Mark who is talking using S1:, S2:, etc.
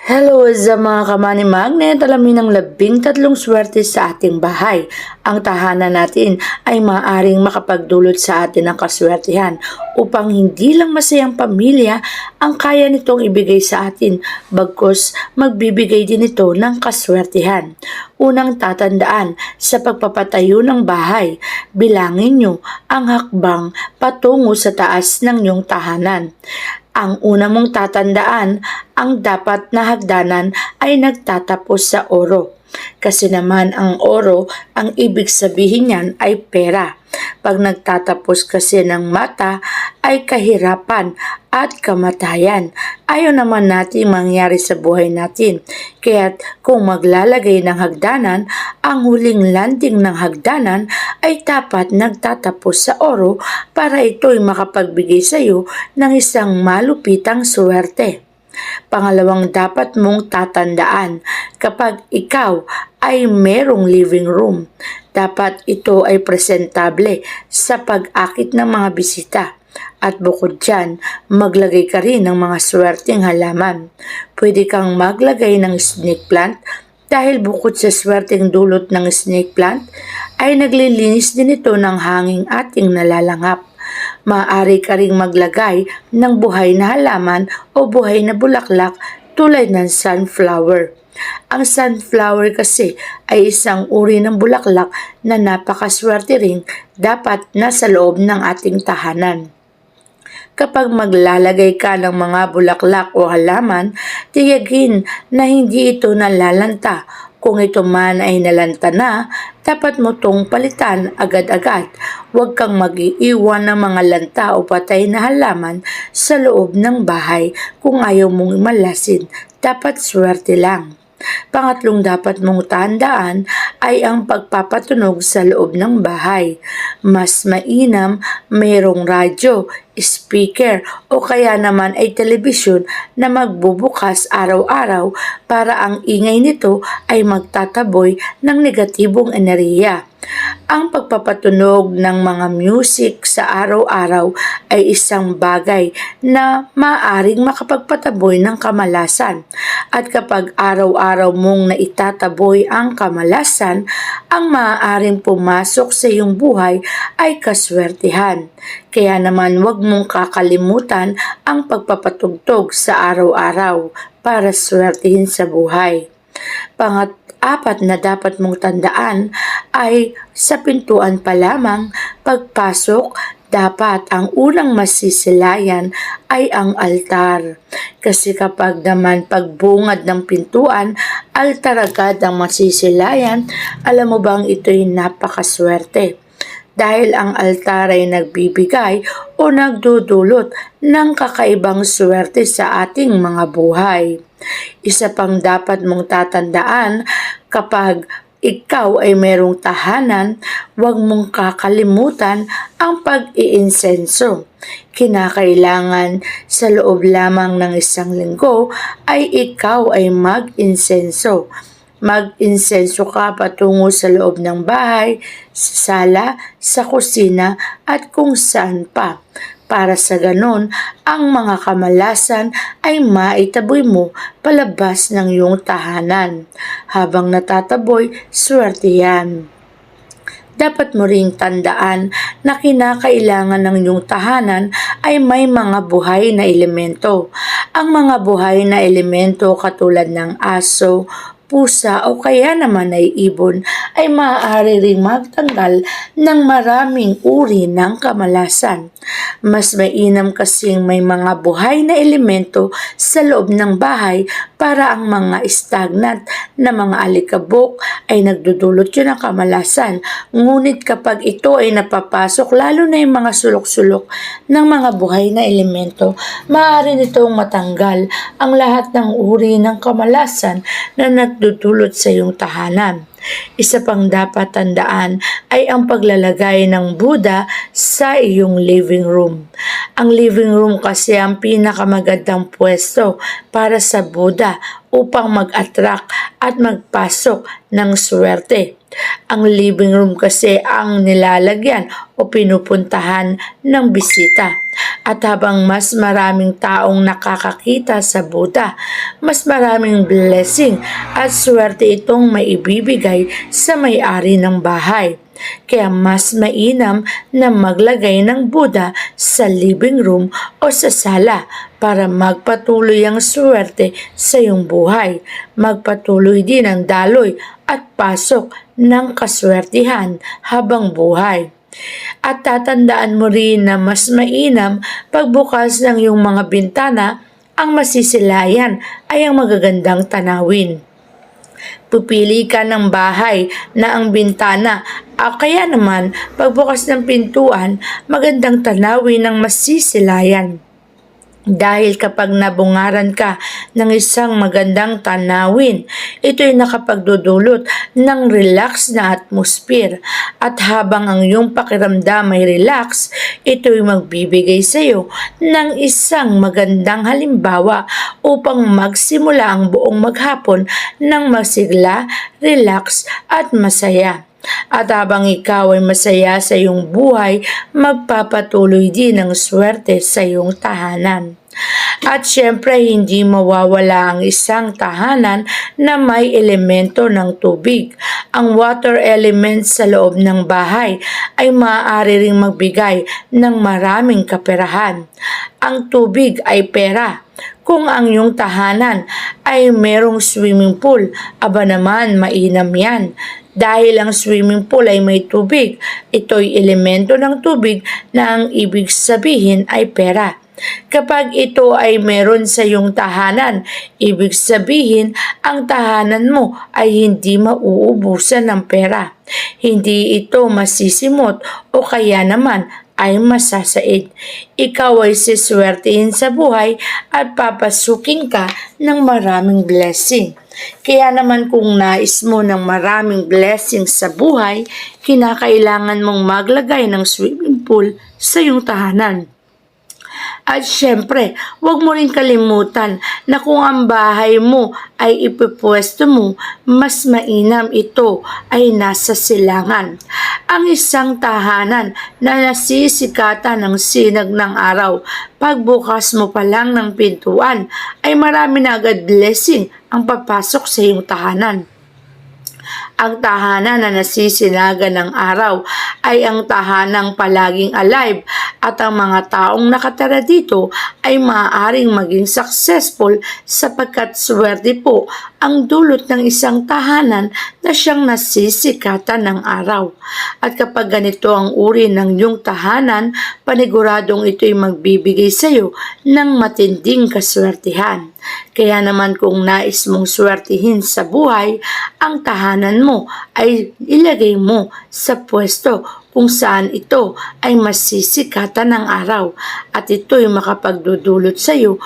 S1: Hello sa mga kamani magnet, alamin ang 13 swerte sa ating bahay. Ang tahanan natin ay maaaring makapagdulot sa atin ng kaswertihan upang hindi lang masayang pamilya ang kaya nitong ibigay sa atin, bagkus magbibigay din ito ng kaswertihan. Unang tatandaan, sa pagpapatayo ng bahay, bilangin nyo ang hakbang patungo sa taas ng iyong tahanan. Ang una mong tatandaan, ang dapat na hagdanan ay nagtatapos sa oro. Kasi naman ang oro, ang ibig sabihin niyan ay pera. Pag nagtatapos kasi ng mata ay kahirapan at kamatayan. Ayaw naman natin mangyari sa buhay natin. Kaya't kung maglalagay ng hagdanan, ang huling landing ng hagdanan ay dapat nagtatapos sa oro para ito'y makapagbigay sa iyo ng isang malupitang swerte. Pangalawang dapat mong tatandaan, kapag ikaw ay merong living room, dapat ito ay presentable sa pag-akit ng mga bisita. At bukod dyan, maglagay ka rin ng mga swerteng halaman. Pwede kang maglagay ng snake plant dahil bukod sa swerteng dulot ng snake plant, ay naglilinis din ito ng hanging ating nalalanghap. Maaari ka ring maglagay ng buhay na halaman o buhay na bulaklak tulad ng sunflower. Ang sunflower kasi ay isang uri ng bulaklak na napakaswerte ring dapat nasa loob ng ating tahanan. Kapag maglalagay ka ng mga bulaklak o halaman, tiyagin na hindi ito nalalanta. Kung ito man ay nalanta na, dapat mo itong palitan agad-agad. Huwag kang mag-iiwan ng mga lanta o patay na halaman sa loob ng bahay kung ayaw mong imalasin. Dapat swerte lang. Pangatlong dapat mong tandaan ay ang pagpapatunog sa loob ng bahay. Mas mainam mayroong radyo, speaker o kaya naman ay telebisyon na magbubukas araw-araw para ang ingay nito ay magtataboy ng negatibong enerhiya. Ang pagpapatunog ng mga music sa araw-araw ay isang bagay na maaaring makapagpataboy ng kamalasan. At kapag araw-araw mong naitataboy ang kamalasan, ang maaaring pumasok sa iyong buhay ay kaswertihan. Kaya naman huwag mong kakalimutan ang pagpapatugtog sa araw-araw para swertihin sa buhay. Apat na dapat mong tandaan ay sa pintuan pa lamang pagpasok, dapat ang unang masisilayan ay ang altar. Kasi kapag naman pagbungad ng pintuan, altar agad ang masisilayan, alam mo bang ito'y napakaswerte? Dahil ang altar ay nagbibigay o nagdudulot ng kakaibang swerte sa ating mga buhay. Isa pang dapat mong tatandaan, kapag ikaw ay merong tahanan, huwag mong kakalimutan ang pag-iinsenso. Kinakailangan sa loob lamang ng isang linggo ay ikaw ay mag-insenso. Mag-insenso ka patungo sa loob ng bahay, sa sala, sa kusina at kung saan pa. Para sa ganon, ang mga kamalasan ay maitaboy mo palabas ng iyong tahanan. Habang natataboy, swerte yan. Dapat mo ring tandaan na kinakailangan ng iyong tahanan ay may mga buhay na elemento. Ang mga buhay na elemento katulad ng aso, pusa o kaya naman ay ibon ay maaari ring magtanggal ng maraming uri ng kamalasan. Mas mainam kasing may mga buhay na elemento sa loob ng bahay para ang mga stagnant na mga alikabok ay nagdudulot yun ng kamalasan. Ngunit kapag ito ay napapasok, lalo na yung mga sulok-sulok ng mga buhay na elemento, maaari nitong matanggal ang lahat ng uri ng kamalasan na nagdudulot sa iyong tahanan. Isa pang dapat tandaan ay ang paglalagay ng Buddha sa iyong living room. Ang living room kasi ang pinakamagandang pwesto para sa Buddha upang mag-attract at magpasok ng swerte. Ang living room kasi ang nilalagyan o pinupuntahan ng bisita. At habang mas maraming taong nakakakita sa Buddha, mas maraming blessing at swerte itong maibibigay sa may-ari ng bahay. Kaya mas mainam na maglagay ng Buddha sa living room o sa sala para magpatuloy ang swerte sa iyong buhay. Magpatuloy din ang daloy at pasok ng kaswertihan habang buhay. At tatandaan mo rin na mas mainam pagbukas ng iyong mga bintana, ang masisilayan ay ang magagandang tanawin. Pupili ka ng bahay na ang bintana, kaya naman pagbukas ng pintuan, magandang tanawin ng masisilayan. Dahil kapag nabungaran ka ng isang magandang tanawin, ito'y nakapagdudulot ng relax na atmosphere. At habang ang iyong pakiramdam ay relax, ito'y magbibigay sa iyo ng isang magandang halimbawa upang magsimula ang buong maghapon ng masigla, relax at masaya. At habang ikaw ay masaya sa iyong buhay, magpapatuloy din ang swerte sa iyong tahanan. At syempre, hindi mawawala ang isang tahanan na may elemento ng tubig. Ang water element sa loob ng bahay ay maaari ring magbigay ng maraming kaperahan. Ang tubig ay pera. Kung ang iyong tahanan ay merong swimming pool, aba naman mainam yan. Dahil ang swimming pool ay may tubig, ito'y elemento ng tubig na ang ibig sabihin ay pera. Kapag ito ay meron sa iyong tahanan, ibig sabihin ang tahanan mo ay hindi mauubusan ng pera. Hindi ito masisimot o kaya naman ay masasaid. Ikaw ay siswertein sa buhay at papasukin ka ng maraming blessing. Kaya naman kung nais mo ng maraming blessing sa buhay, kinakailangan mong maglagay ng swimming pool sa iyong tahanan. At syempre, huwag mo rin kalimutan na kung ang bahay mo ay ipupwesto mo, mas mainam ito ay nasa silangan. Ang isang tahanan na nasisikatan ng sinag ng araw, pagbukas mo pa lang ng pintuan, ay marami na agad blessing ang papasok sa iyong tahanan. Ang tahanan na nasisinaga ng araw ay ang tahanang palaging alive at ang mga taong nakatira dito ay maaaring maging successful sapagkat swerte po ang dulot ng isang tahanan na siyang nasisikatan ng araw. At kapag ganito ang uri ng iyong tahanan, paniguradong ito'y magbibigay sa iyo ng matinding kaswertihan. Kaya naman kung nais mong swertihin sa buhay, ang tahanan mo ay ilagay mo sa pwesto kung saan ito ay masisikatan ng araw at ito'y makapagdudulot sa iyo